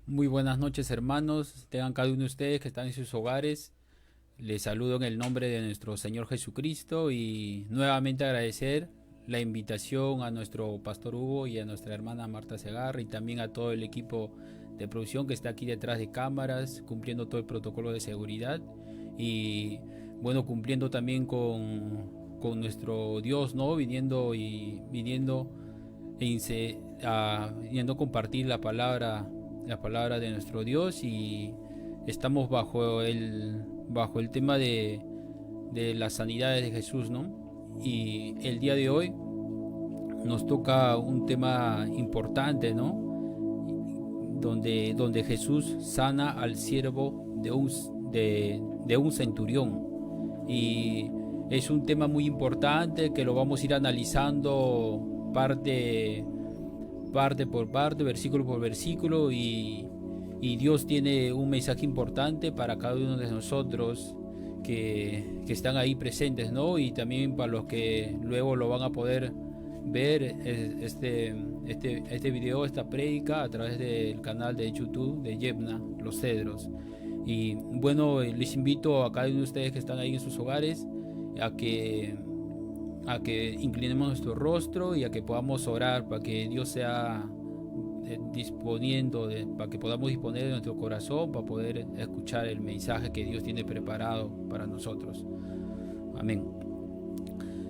Muy buenas noches, hermanos. Tengan cada uno de ustedes que están en sus hogares. Les saludo en el nombre de nuestro Señor Jesucristo y nuevamente agradecer la invitación a nuestro pastor Hugo y a nuestra hermana Marta Segarra y también a todo el equipo de producción que está aquí detrás de cámaras, cumpliendo todo el protocolo de seguridad y bueno, cumpliendo también con nuestro Dios, ¿no? Viniendo a compartir la palabra de nuestro Dios, y estamos bajo el tema de las sanidades de Jesús, ¿no? Y el día de hoy nos toca un tema importante, ¿no? Donde Jesús sana al siervo de un centurión. Y es un tema muy importante que lo vamos a ir analizando parte por parte, versículo por versículo, y Dios tiene un mensaje importante para cada uno de nosotros que están ahí presentes, ¿no? Y también para los que luego lo van a poder ver este video, esta prédica a través del canal de YouTube de Yebna, Los Cedros. Y bueno, les invito a cada uno de ustedes que están ahí en sus hogares a que inclinemos nuestro rostro y a que podamos orar para que Dios sea para que podamos disponer de nuestro corazón para poder escuchar el mensaje que Dios tiene preparado para nosotros. Amén.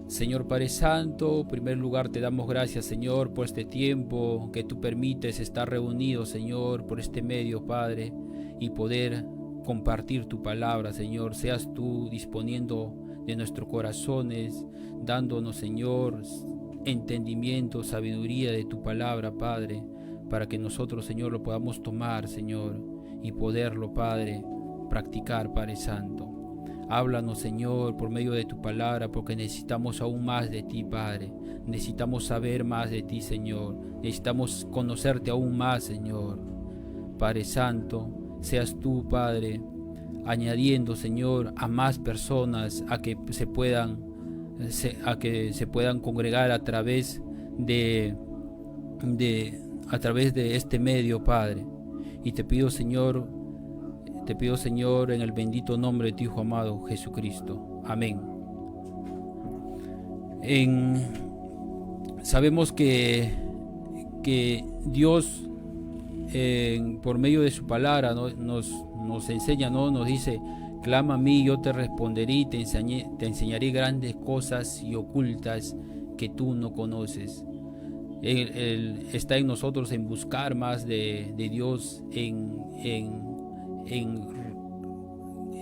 Señor Padre Santo, en primer lugar te damos gracias, Señor, por este tiempo que tú permites estar reunidos, Señor, por este medio, Padre, y poder compartir tu palabra, Señor. Seas tú disponiendo de nuestros corazones, dándonos, Señor, entendimiento, sabiduría de tu palabra, Padre, para que nosotros, Señor, lo podamos tomar, Señor, y poderlo, Padre, practicar, Padre Santo. Háblanos, Señor, por medio de tu palabra, porque necesitamos aún más de ti, Padre. Necesitamos saber más de ti, Señor. Necesitamos conocerte aún más, Señor. Padre Santo, seas tú, Padre, añadiendo, Señor, a más personas a que se puedan congregar a través de este medio, Padre. Y te pido, Señor, en el bendito nombre de tu Hijo amado Jesucristo. Amén. Sabemos que Dios, por medio de su palabra, ¿no? nos enseña, ¿no? Nos dice: clama a mí, yo te responderé y te enseñaré grandes cosas y ocultas que tú no conoces. Él está en nosotros en buscar más de Dios, en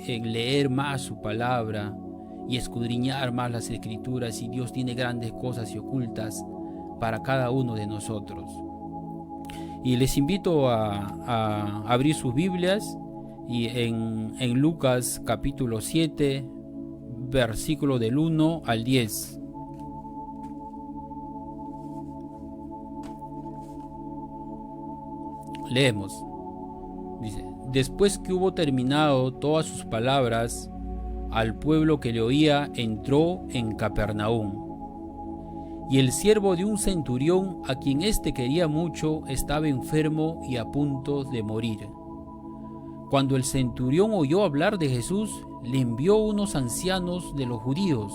leer más su palabra y escudriñar más las escrituras, y Dios tiene grandes cosas y ocultas para cada uno de nosotros. Y les invito a abrir sus Biblias y en Lucas capítulo 7, versículo del 1 al 10. Leemos. Dice: después que hubo terminado todas sus palabras al pueblo que le oía, entró en Capernaum. Y el siervo de un centurión, a quien éste quería mucho, estaba enfermo y a punto de morir. Cuando el centurión oyó hablar de Jesús, le envió unos ancianos de los judíos,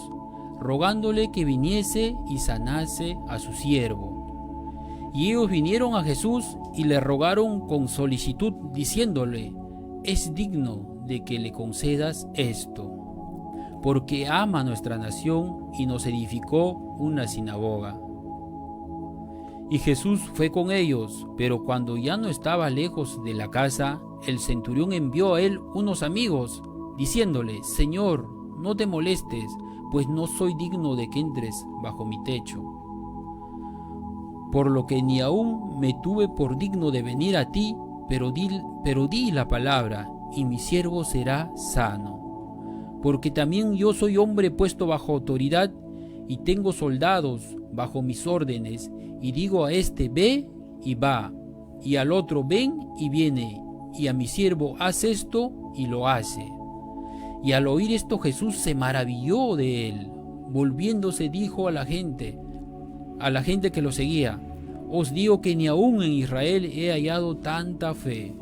rogándole que viniese y sanase a su siervo. Y ellos vinieron a Jesús y le rogaron con solicitud, diciéndole: es digno de que le concedas esto, porque ama nuestra nación y nos edificó una sinagoga. Y Jesús fue con ellos, pero cuando ya no estaba lejos de la casa, el centurión envió a él unos amigos, diciéndole: Señor, no te molestes, pues no soy digno de que entres bajo mi techo. Por lo que ni aún me tuve por digno de venir a ti, pero di la palabra, y mi siervo será sano. Porque también yo soy hombre puesto bajo autoridad, y tengo soldados bajo mis órdenes, y digo a este: ve, y va, y al otro: ven, y viene, y a mi siervo: haz esto, y lo hace. Y al oír esto, Jesús se maravilló de él. Volviéndose, dijo a la gente que lo seguía: os digo que ni aún en Israel he hallado tanta fe.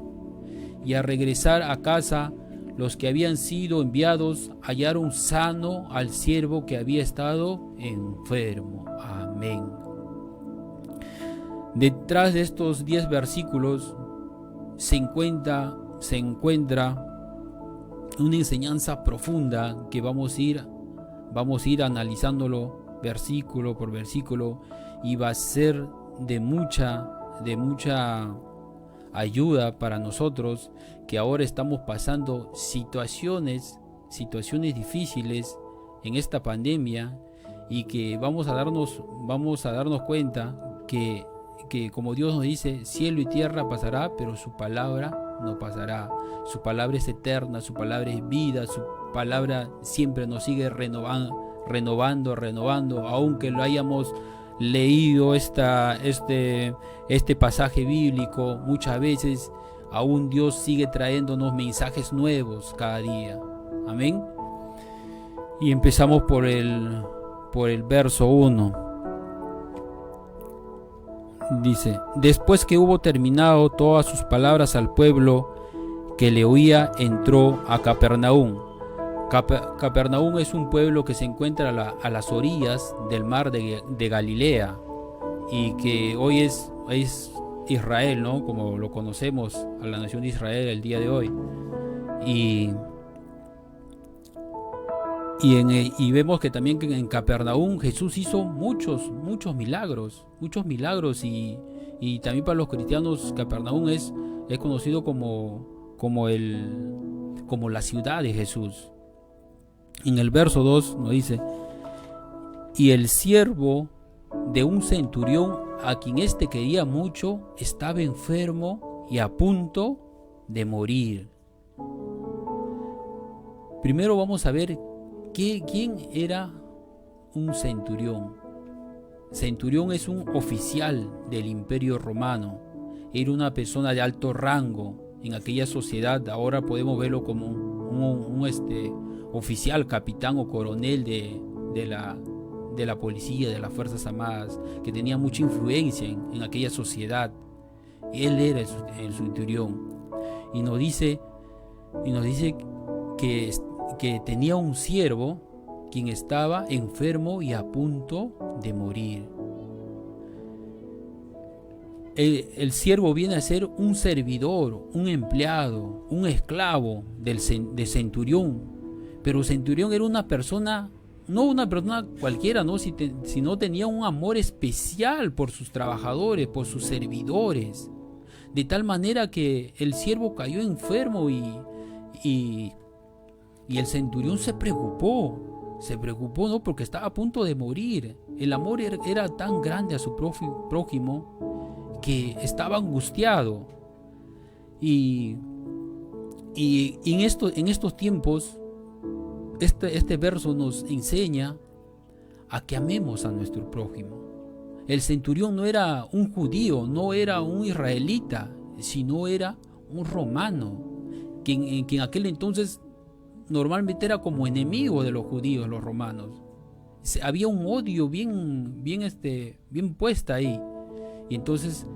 y al regresar a casa, los que habían sido enviados hallaron sano al siervo que había estado enfermo. Amén. Detrás de estos 10 versículos se encuentra una enseñanza profunda que vamos a ir analizándolo versículo por versículo, y va a ser de mucha ayuda para nosotros que ahora estamos pasando situaciones difíciles en esta pandemia, y que vamos a darnos cuenta que como Dios nos dice, cielo y tierra pasará, pero su palabra no pasará. Su palabra es eterna, su palabra es vida, su palabra siempre nos sigue renovando, aunque lo hayamos leído este pasaje bíblico muchas veces, aún Dios sigue trayéndonos mensajes nuevos cada día. Amén. Y empezamos por el verso 1. Dice: después que hubo terminado todas sus palabras al pueblo que le oía, entró a Capernaum. Capernaum es un pueblo que se encuentra a las orillas del mar de Galilea, y que hoy es Israel, ¿no? Como lo conocemos, a la nación de Israel el día de hoy. Y vemos que también en Capernaum Jesús hizo muchos milagros, y también para los cristianos Capernaum es conocido como la ciudad de Jesús. En el verso 2 nos dice: y el siervo de un centurión, a quien éste quería mucho, estaba enfermo y a punto de morir. Primero vamos a ver quién era un centurión. Centurión es un oficial del Imperio Romano. Era una persona de alto rango en aquella sociedad. Ahora podemos verlo como un oficial, capitán o coronel de la policía, de las Fuerzas Armadas, que tenía mucha influencia en aquella sociedad. Él era el centurión. Y nos dice que tenía un siervo quien estaba enfermo y a punto de morir. El siervo viene a ser un servidor, un empleado, un esclavo de centurión. Pero centurión era una persona, no una persona cualquiera, ¿no? Sino tenía un amor especial por sus trabajadores, por sus servidores. De tal manera que el siervo cayó enfermo y el centurión se preocupó, ¿no? Porque estaba a punto de morir. El amor era tan grande a su prójimo que estaba angustiado. Y en estos tiempos, este verso nos enseña a que amemos a nuestro prójimo. El centurión no era un judío, no era un israelita, sino era un romano, que en aquel entonces normalmente era como enemigo de los judíos, los romanos. Había un odio bien puesta ahí. Y entonces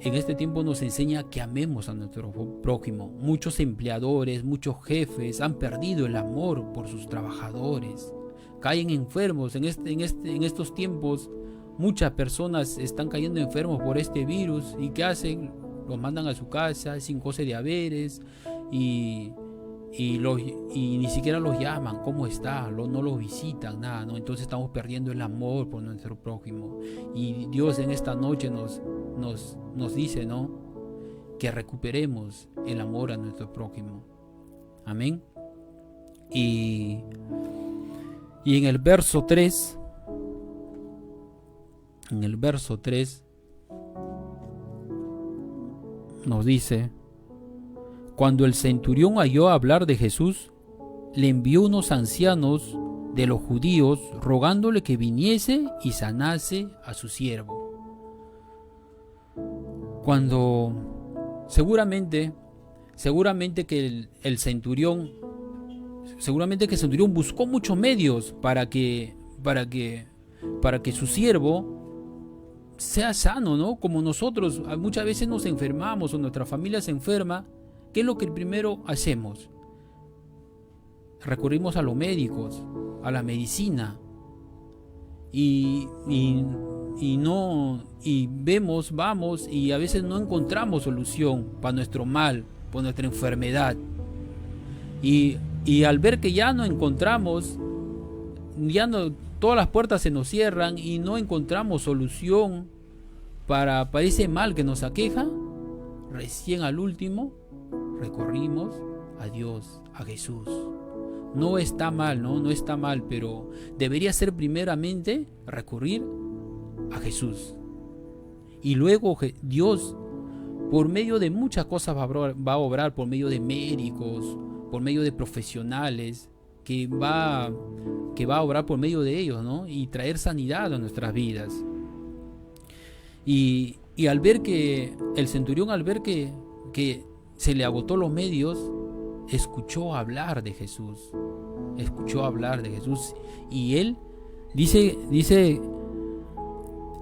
en este tiempo nos enseña que amemos a nuestro prójimo. Muchos empleadores, muchos jefes han perdido el amor por sus trabajadores, caen enfermos. En estos tiempos muchas personas están cayendo enfermos por este virus. ¿Y qué hacen? Los mandan a su casa sin goce de haberes, y ni siquiera los llaman, ¿cómo está? No los visitan, nada, ¿no? Entonces estamos perdiendo el amor por nuestro prójimo. Y Dios en esta noche nos dice, ¿no?, que recuperemos el amor a nuestro prójimo. Amén. Y en el verso 3, nos dice: cuando el centurión oyó hablar de Jesús, le envió unos ancianos de los judíos rogándole que viniese y sanase a su siervo. Seguramente que el centurión buscó muchos medios para que su siervo sea sano, ¿no? Como nosotros muchas veces nos enfermamos o nuestra familia se enferma, ¿qué es lo que primero hacemos? Recurrimos a los médicos, a la medicina, y vamos y a veces no encontramos solución para nuestro mal, para nuestra enfermedad. Y al ver que ya no encontramos, todas las puertas se nos cierran y no encontramos solución para ese mal que nos aqueja, recién al último recurrimos a Dios, a Jesús. No está mal, no está mal, pero debería ser primeramente recurrir a Jesús. Y luego Dios, por medio de muchas cosas, va a obrar, por medio de médicos, por medio de profesionales, que va a obrar por medio de ellos, ¿no? Y traer sanidad a nuestras vidas. Y al ver que el centurión, al ver que se le agotó los medios, escuchó hablar de Jesús. Y él dice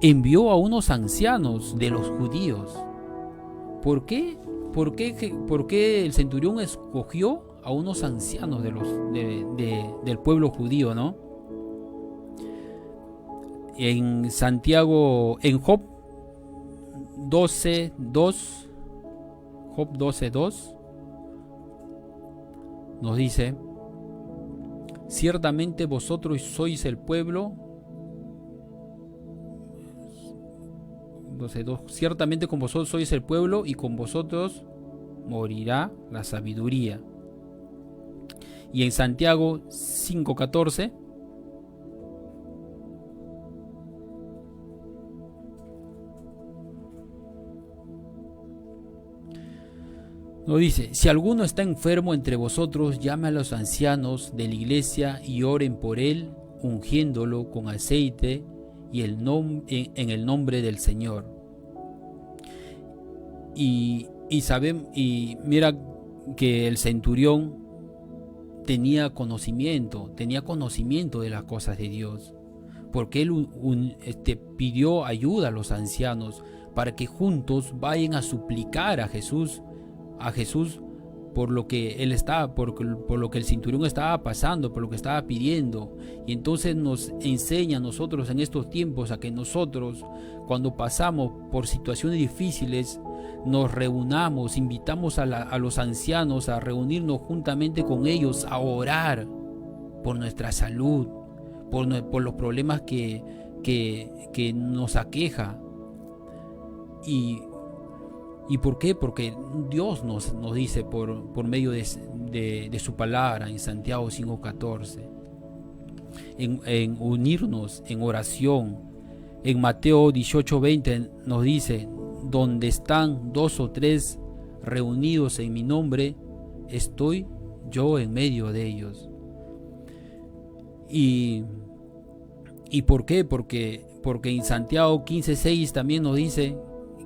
envió a unos ancianos de los judíos. ¿Por qué el centurión escogió a unos ancianos del pueblo judío, ¿no? En Santiago, en Job 12:2 nos dice: ciertamente vosotros sois el pueblo. 12:2, ciertamente con vosotros sois el pueblo y con vosotros morirá la sabiduría. Y en Santiago 5:14 nos dice: si alguno está enfermo entre vosotros, llame a los ancianos de la iglesia y oren por él, ungiéndolo con aceite y en el nombre del Señor. Y mira que el centurión tenía conocimiento de las cosas de Dios, porque él pidió ayuda a los ancianos para que juntos vayan a suplicar a Jesús por lo que por lo que el centurión estaba pasando, por lo que estaba pidiendo. Y entonces nos enseña a nosotros en estos tiempos a que nosotros, cuando pasamos por situaciones difíciles, nos reunamos, invitamos a los ancianos a reunirnos juntamente con ellos, a orar por nuestra salud, por los problemas que nos aqueja. ¿Y por qué? Porque Dios nos dice por medio de su palabra en Santiago 5:14 en unirnos en oración. En Mateo 18:20 nos dice: donde están 2 o 3 reunidos en mi nombre, estoy yo en medio de ellos. ¿Y por qué? Porque en Santiago 15:6 también nos dice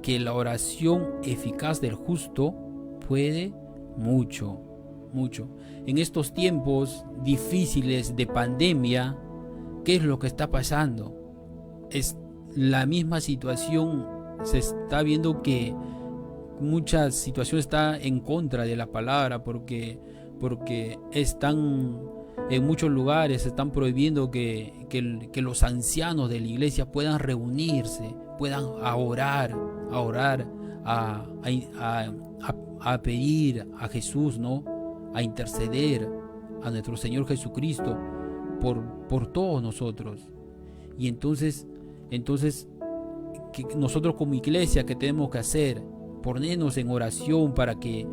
que la oración eficaz del justo puede mucho. En estos tiempos difíciles de pandemia, ¿qué es lo que está pasando? Es la misma situación. Se está viendo que mucha situación está en contra de la palabra, porque están en muchos lugares están prohibiendo que los ancianos de la iglesia puedan reunirse, puedan orar, a pedir a Jesús, ¿no? A interceder a nuestro Señor Jesucristo por todos nosotros. Y entonces que nosotros como iglesia, ¿qué tenemos que hacer? Ponernos en oración para que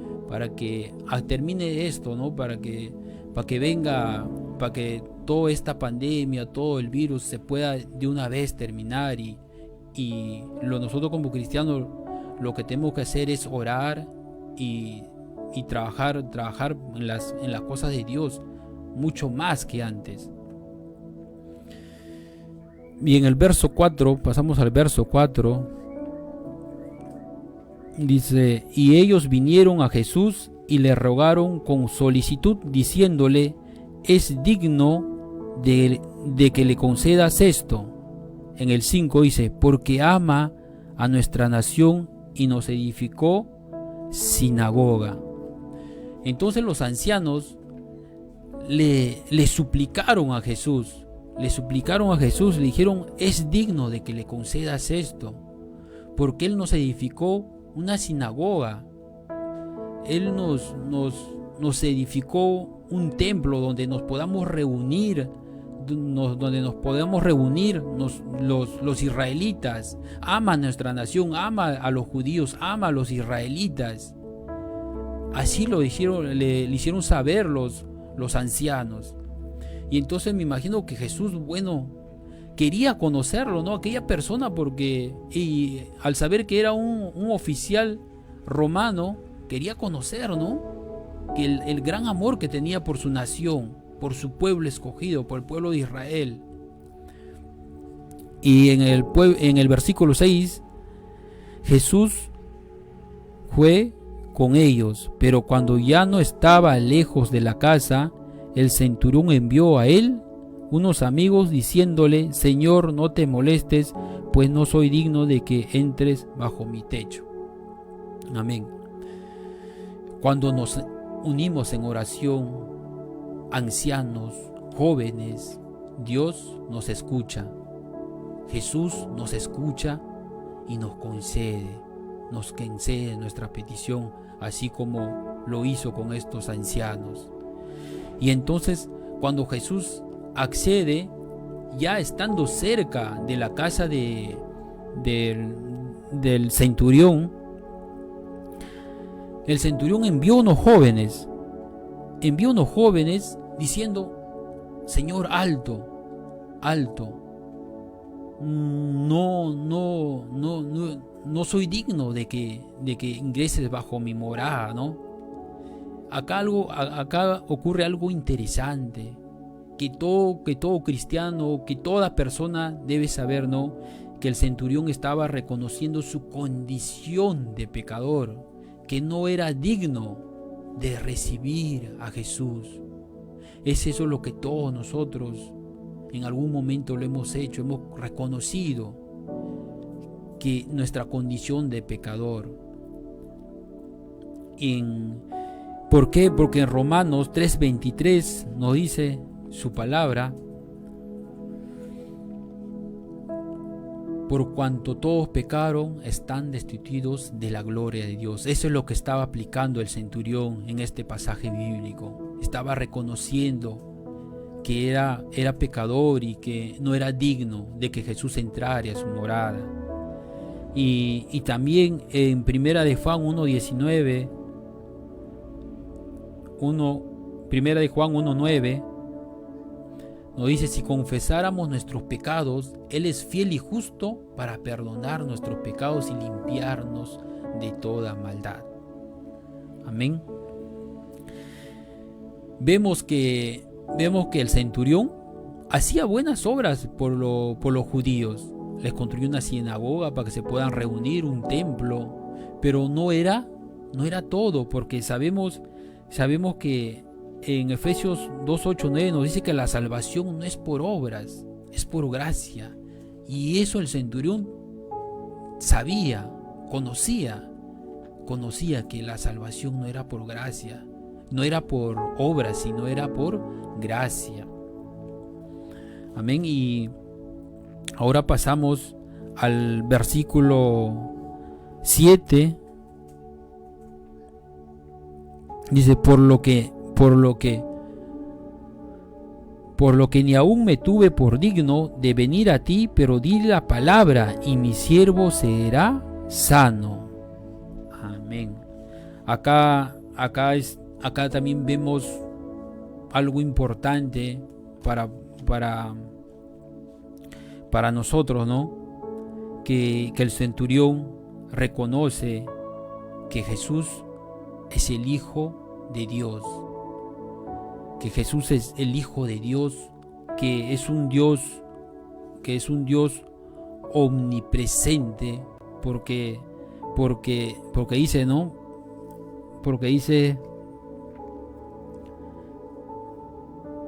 termine esto, ¿no? Para que toda esta pandemia, todo el virus se pueda de una vez terminar. Y nosotros como cristianos lo que tenemos que hacer es orar y trabajar en las cosas de Dios mucho más que antes. Y en el verso 4, pasamos al verso 4, dice: y ellos vinieron a Jesús y le rogaron con solicitud, diciéndole: es digno de que le concedas esto. En el 5 dice: porque ama a nuestra nación y nos edificó sinagoga. Entonces los ancianos le suplicaron a Jesús, le dijeron: es digno de que le concedas esto, porque Él nos edificó una sinagoga, Él nos edificó un templo donde nos podamos reunir, los israelitas. Ama a nuestra nación, ama a los judíos, ama a los israelitas. Así lo dijeron, le hicieron saber los ancianos. Y entonces me imagino que Jesús, quería conocerlo, ¿no? Aquella persona, porque al saber que era un oficial romano, quería conocer, ¿no? Que el gran amor que tenía por su nación, por su pueblo escogido, por el pueblo de Israel. Y en el versículo 6, Jesús fue con ellos, pero cuando ya no estaba lejos de la casa, el centurión envió a él unos amigos diciéndole: Señor, no te molestes, pues no soy digno de que entres bajo mi techo. Amén. Cuando nos unimos en oración, ancianos, jóvenes, Dios nos escucha. Jesús nos escucha y nos concede nuestra petición, así como lo hizo con estos ancianos. Y entonces, cuando Jesús accede, ya estando cerca de la casa del centurión, el centurión envió unos jóvenes diciendo: Señor, alto, no soy digno de que ingreses bajo mi morada, ¿no? Acá ocurre algo interesante, que todo cristiano, que toda persona debe saber, ¿no? Que el centurión estaba reconociendo su condición de pecador, que no era digno de recibir a Jesús. Es eso lo que todos nosotros en algún momento lo hemos hecho, hemos reconocido que nuestra condición de pecador. ¿Por qué? Porque en Romanos 3:23 nos dice su palabra: por cuanto todos pecaron, están destituidos de la gloria de Dios. Eso es lo que estaba aplicando el centurión en este pasaje bíblico. Estaba reconociendo que era pecador y que no era digno de que Jesús entrara a su morada. Y también en Primera de Juan 1:19, Primera de Juan 1:9 nos dice: si confesáramos nuestros pecados, Él es fiel y justo para perdonar nuestros pecados y limpiarnos de toda maldad. Amén. Vemos que el centurión hacía buenas obras por los judíos. Les construyó una sinagoga para que se puedan reunir, un templo, pero no era todo, porque sabemos que en Efesios 2:8-9 nos dice que la salvación no es por obras, es por gracia. Y eso el centurión sabía, conocía que la salvación no era por gracia, no era por obras, sino era por gracia. Amén. Y ahora pasamos al versículo 7. Dice: por lo que ni aún me tuve por digno de venir a ti, pero di la palabra y mi siervo será sano. Amén. Acá también vemos algo importante para nosotros, ¿no? Que el centurión reconoce que Jesús es el Hijo de Dios, que Jesús es el Hijo de Dios, que es un Dios omnipresente, porque dice, ¿no? Porque dice: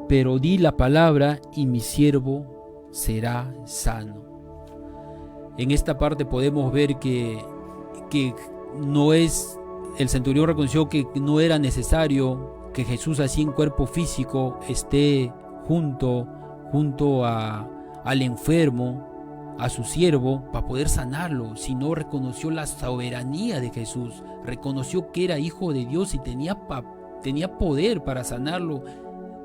pero di la palabra y mi siervo será sano. En esta parte podemos ver que no es el centurión reconoció que no era necesario que Jesús así en cuerpo físico esté junto al enfermo, a su siervo, para poder sanarlo, sino reconoció la soberanía de Jesús, reconoció que era hijo de Dios y tenía poder para sanarlo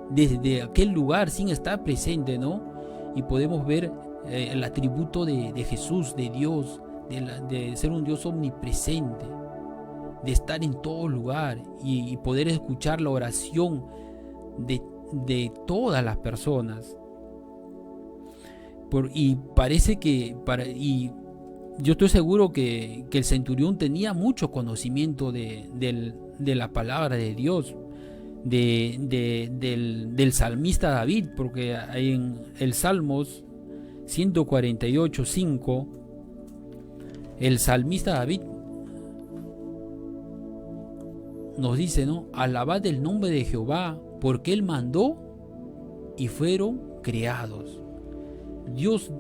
desde aquel lugar sin estar presente, ¿no? Y podemos ver el atributo de Jesús, de Dios, de ser un Dios omnipresente, de estar en todo lugar y poder escuchar la oración de todas las personas. Y parece que yo estoy seguro que el centurión tenía mucho conocimiento de la palabra de Dios, del salmista David, porque en el Salmos 148:5 el salmista David nos dice, ¿no? Alabad el nombre de Jehová, porque Él mandó y fueron creados. Dios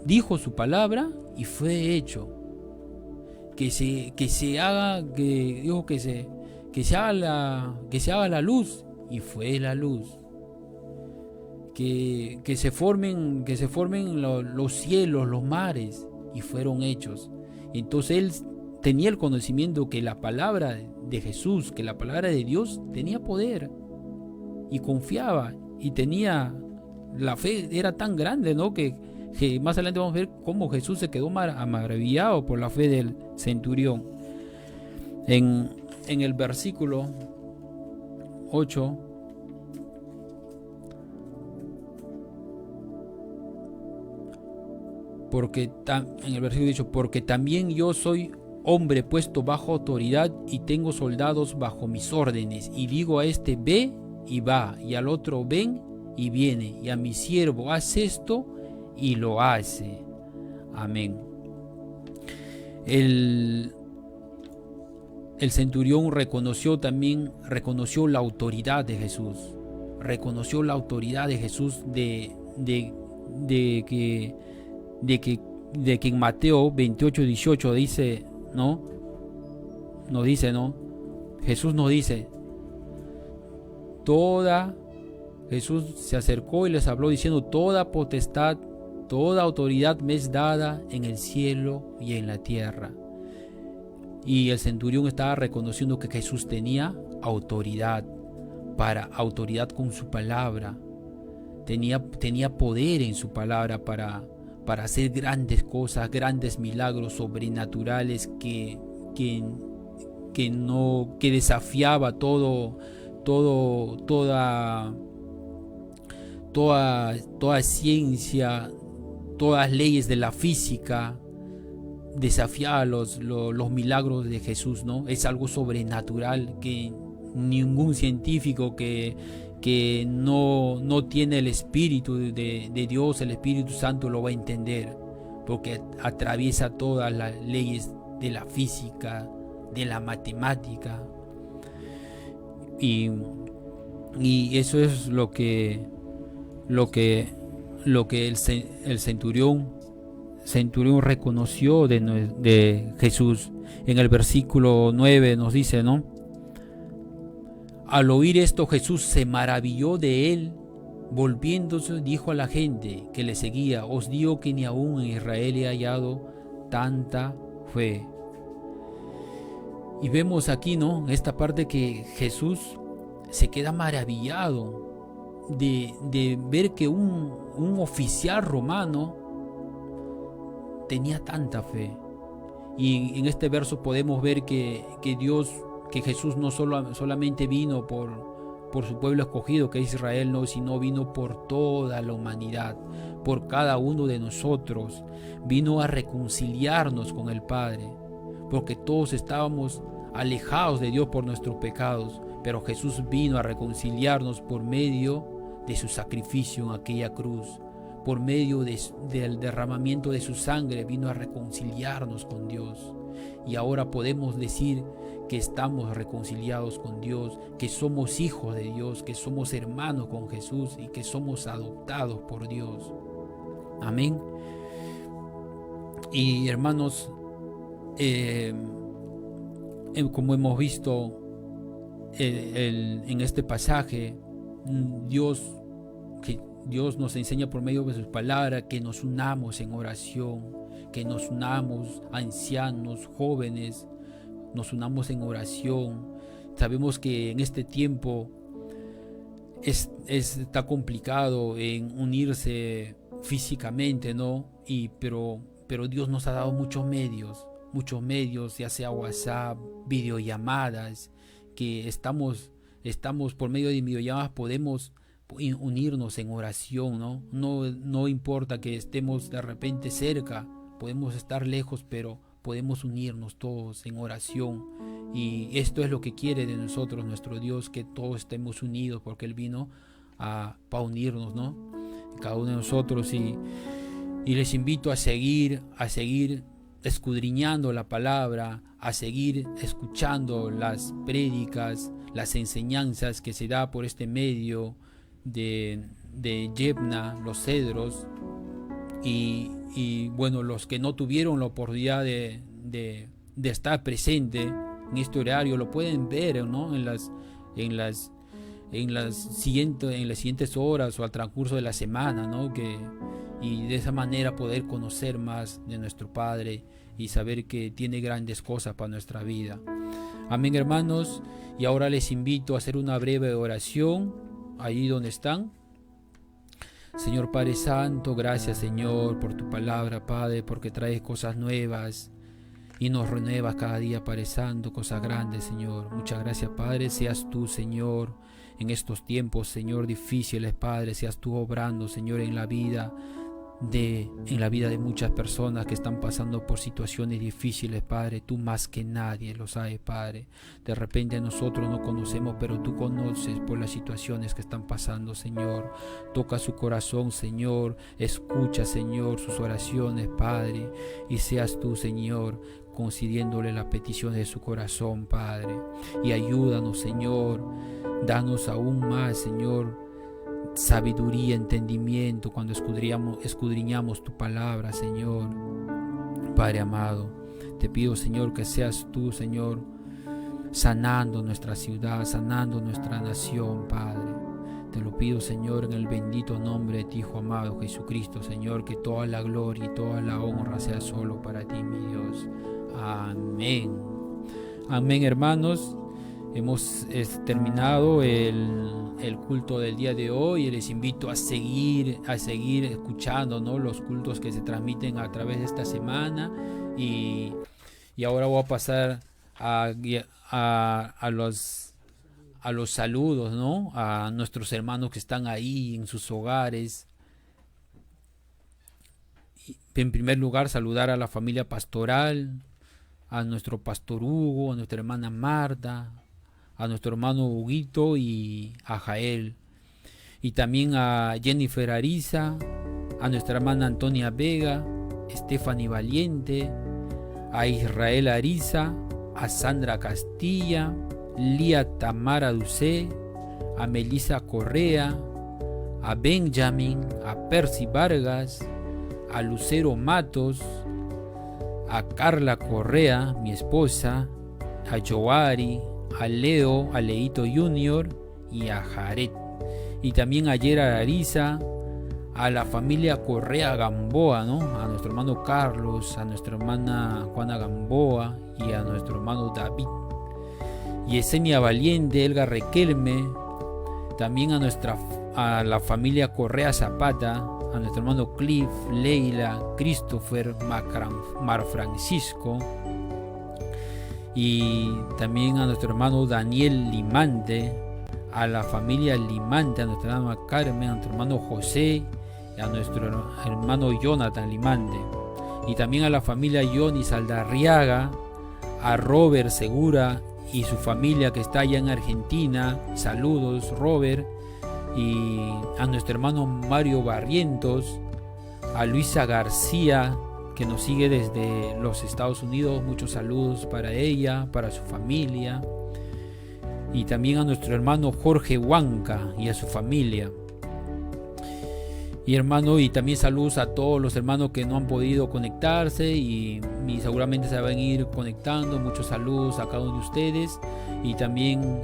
dijo su palabra y fue hecho. Que se haga la luz y fue la luz. Que se formen los cielos, los mares y fueron hechos. Entonces él tenía el conocimiento que la palabra de Jesús, que la palabra de Dios tenía poder, y confiaba y tenía la fe, era tan grande, ¿no? que más adelante vamos a ver cómo Jesús se quedó maravillado por la fe del centurión. En el versículo 8 en el versículo dicho, porque también yo soy hombre puesto bajo autoridad y tengo soldados bajo mis órdenes, y digo a este ve y va, y al otro ven y viene, y a mi siervo haz esto y lo hace. Amén. El centurión reconoció la autoridad de Jesús, reconoció la autoridad de Jesús de que en Mateo 28:18 dice, ¿no? Nos dice, ¿no? Jesús nos dice, Jesús se acercó y les habló diciendo, toda potestad, toda autoridad me es dada en el cielo y en la tierra. Y el centurión estaba reconociendo que Jesús tenía autoridad con su palabra, tenía poder en su palabra para hacer grandes cosas, grandes milagros sobrenaturales que desafiaba toda ciencia, todas las leyes de la física, desafiaba los milagros de Jesús, ¿no? Es algo sobrenatural que ningún científico que no tiene el Espíritu de Dios, el Espíritu Santo, lo va a entender, porque atraviesa todas las leyes de la física, de la matemática, y eso es lo que el centurión reconoció de Jesús. En el versículo 9 nos dice, ¿no? Al oír esto, Jesús se maravilló de él, volviéndose dijo a la gente que le seguía, os digo que ni aún en Israel he hallado tanta fe. Y vemos aquí, ¿no?, esta parte que Jesús se queda maravillado de ver que un oficial romano tenía tanta fe. Y en este verso podemos ver que Jesús no solamente vino por su pueblo escogido, que es Israel, no, sino vino por toda la humanidad, por cada uno de nosotros. Vino a reconciliarnos con el Padre, porque todos estábamos alejados de Dios por nuestros pecados, pero Jesús vino a reconciliarnos por medio de su sacrificio en aquella cruz. Por medio del derramamiento de su sangre vino a reconciliarnos con Dios. Y ahora podemos decir que estamos reconciliados con Dios, que somos hijos de Dios, que somos hermanos con Jesús y que somos adoptados por Dios. Amén. Y hermanos, como hemos visto en este pasaje, Dios nos enseña por medio de sus palabras que nos unamos en oración, que nos unamos, ancianos, jóvenes, nos unamos en oración. Sabemos que en este tiempo está complicado en unirse físicamente, ¿no? Pero Dios nos ha dado muchos medios, ya sea WhatsApp, videollamadas, que estamos por medio de videollamadas podemos unirnos en oración, ¿no? No importa que estemos de repente cerca, podemos estar lejos, pero podemos unirnos todos en oración. Y esto es lo que quiere de nosotros nuestro Dios, que todos estemos unidos, porque Él vino para unirnos, ¿no? Cada uno de nosotros. Y les invito a seguir escudriñando la palabra, a seguir escuchando las prédicas, las enseñanzas que se da por este medio de Yebna, los Cedros, y bueno, los que no tuvieron la oportunidad de estar presente en este horario lo pueden ver, ¿no? en las siguientes horas o al transcurso de la semana, ¿no? Y de esa manera poder conocer más de nuestro Padre y saber que tiene grandes cosas para nuestra vida. Amén, hermanos. Y ahora les invito a hacer una breve oración ahí donde están. Señor Padre Santo, gracias, Señor, por tu palabra, Padre, porque traes cosas nuevas y nos renuevas cada día, Padre Santo, cosas grandes, Señor. Muchas gracias, Padre. Seas tú, Señor, en estos tiempos, Señor, difíciles, Padre, seas tú obrando, Señor, en la vida de muchas personas que están pasando por situaciones difíciles, Padre. Tú más que nadie lo sabes, Padre. De repente nosotros no conocemos, pero tú conoces por las situaciones que están pasando, Señor. Toca su corazón, Señor. Escucha, Señor, sus oraciones, Padre. Y seas tú, Señor, concediéndole las peticiones de su corazón, Padre. Y ayúdanos, Señor. Danos aún más, Señor, sabiduría, entendimiento cuando escudriñamos tu palabra, Señor. Padre amado, te pido, Señor, que seas tú, Señor, sanando nuestra ciudad, sanando nuestra nación, Padre. Te lo pido, Señor, en el bendito nombre de tu Hijo amado Jesucristo, Señor, que toda la gloria y toda la honra sea solo para ti, mi Dios. Amén. Amén, hermanos. Hemos terminado el culto del día de hoy y les invito a seguir escuchando, ¿no?, los cultos que se transmiten a través de esta semana. Y ahora voy a pasar a los saludos, ¿no?, a nuestros hermanos que están ahí en sus hogares. En primer lugar, saludar a la familia pastoral, a nuestro pastor Hugo, a nuestra hermana Marta, a nuestro hermano Huguito y a Jael. Y también a Jennifer Ariza, a nuestra hermana Antonia Vega, Stephanie Valiente, a Israel Ariza, a Sandra Castilla, Lía Tamara Ducé, a Melissa Correa, a Benjamin, a Percy Vargas, a Lucero Matos, a Carla Correa, mi esposa, a Joari, a Leo, a Leito Junior y a Jared. Y también a Gerard Ariza, a la familia Correa Gamboa, ¿no?, a nuestro hermano Carlos, a nuestra hermana Juana Gamboa y a nuestro hermano David. Yesenia Valiente, Elga Requelme, también a la familia Correa Zapata, a nuestro hermano Cliff, Leila, Christopher, Mar Francisco, y también a nuestro hermano Daniel Limante, a la familia Limante, a nuestra hermana Carmen, a nuestro hermano José, y a nuestro hermano Jonathan Limante, y también a la familia Johnny Saldarriaga, a Robert Segura y su familia que está allá en Argentina. Saludos, Robert. Y a nuestro hermano Mario Barrientos, a Luisa García, que nos sigue desde los Estados Unidos. Muchos saludos para ella, para su familia. Y también a nuestro hermano Jorge Huanca y a su familia. Y hermano, y también saludos a todos los hermanos que no han podido conectarse y seguramente se van a ir conectando. Muchos saludos a cada uno de ustedes, y también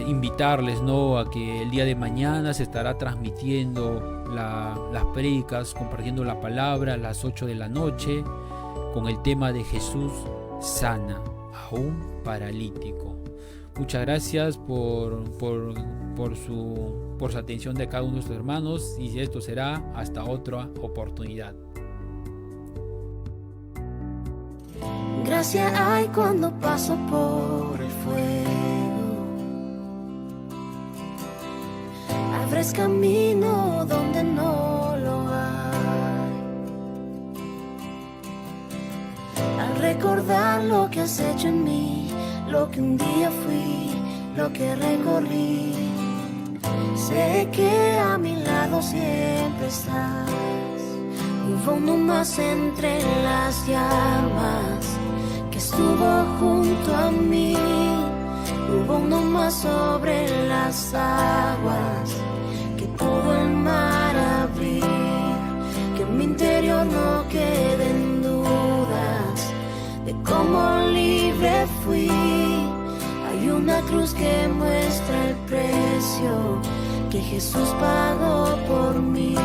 invitarles, ¿no?, a que el día de mañana se estará transmitiendo las prédicas, compartiendo la palabra a las 8 de la noche con el tema de Jesús sana a un paralítico. Muchas gracias por su atención de cada uno de nuestros hermanos, y esto será hasta otra oportunidad. Gracia hay cuando paso por el fuego, abres camino donde no lo hay. Al recordar lo que has hecho en mí, lo que un día fui, lo que recorrí, sé que a mi lado siempre estás. Hubo uno más entre las llamas que estuvo junto a mí. Hubo uno más sobre las aguas que pudo el mar abrir. Que en mi interior no queden dudas de cómo libre fui. Hay una cruz que muestra el precio que Jesús pagó por mí.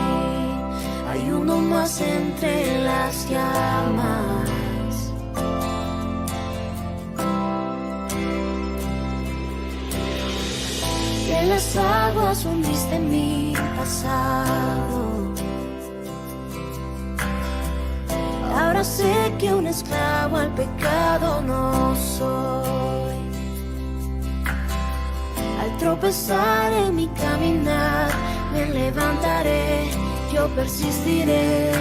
Hay uno más entre las llamas. Que en las aguas hundiste mi pasado. Ahora sé que un esclavo al pecado no soy. Al tropezar en mi caminar, me levantaré, yo persistiré.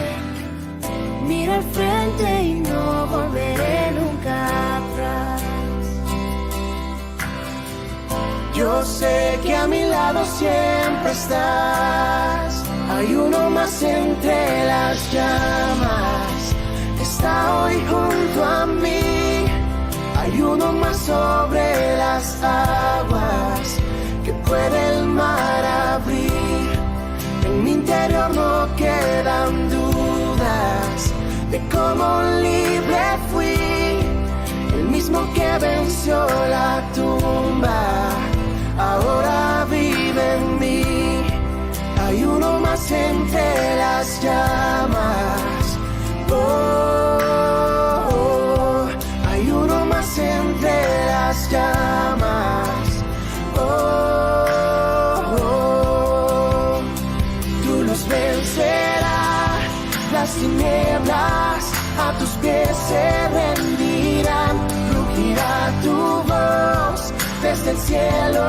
Mira al frente y no volveré nunca atrás. Yo sé que a mi lado siempre estás. Hay uno más entre las llamas, está hoy junto a mí. Hay uno más sobre las aguas que puede el mar abrir. En mi interior no quedan dudas de cómo libre fui. El mismo que venció la tumba ahora vive en mí. Hay uno más entre las llamas. Oh, oh. Hay uno más entre las llamas. Oh, oh. Tú los vencerás. Las tinieblas a tus pies se rendirán. Rugirá tu voz desde el cielo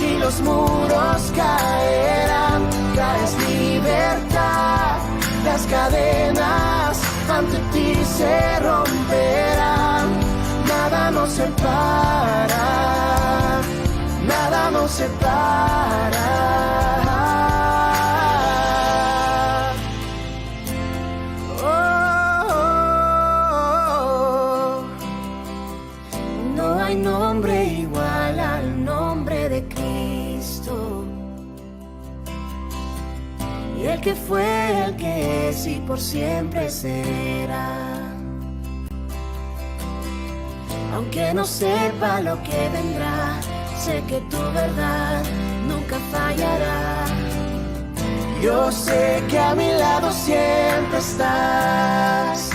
y los muros caerán. Traes libertad, las cadenas ante ti se romperán. Nada nos separa, nada nos separa. Oh, oh, oh. No hay nombre igual al nombre de Cristo. Y el que fue, el que es y por siempre será. Aunque no sepa lo que vendrá, sé que tu verdad nunca fallará. Yo sé que a mi lado siempre estás.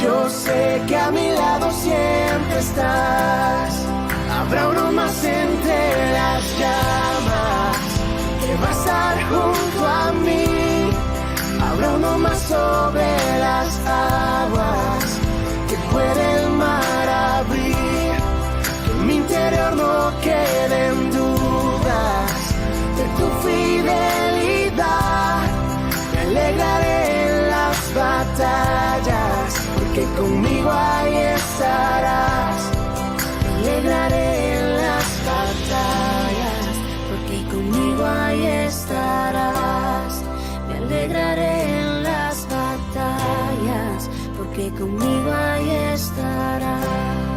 Yo sé que a mi lado siempre estás. Habrá uno más entre las llamas que va a estar junto a mí. Habrá uno más sobre las aguas que puede el mar abrir. Que en mi interior no queden dudas de tu fidelidad. Me alegraré en las batallas, porque conmigo ahí estarás. Me alegraré en las batallas, porque conmigo ahí estarás. Me alegraré en las batallas, porque conmigo ahí estarás.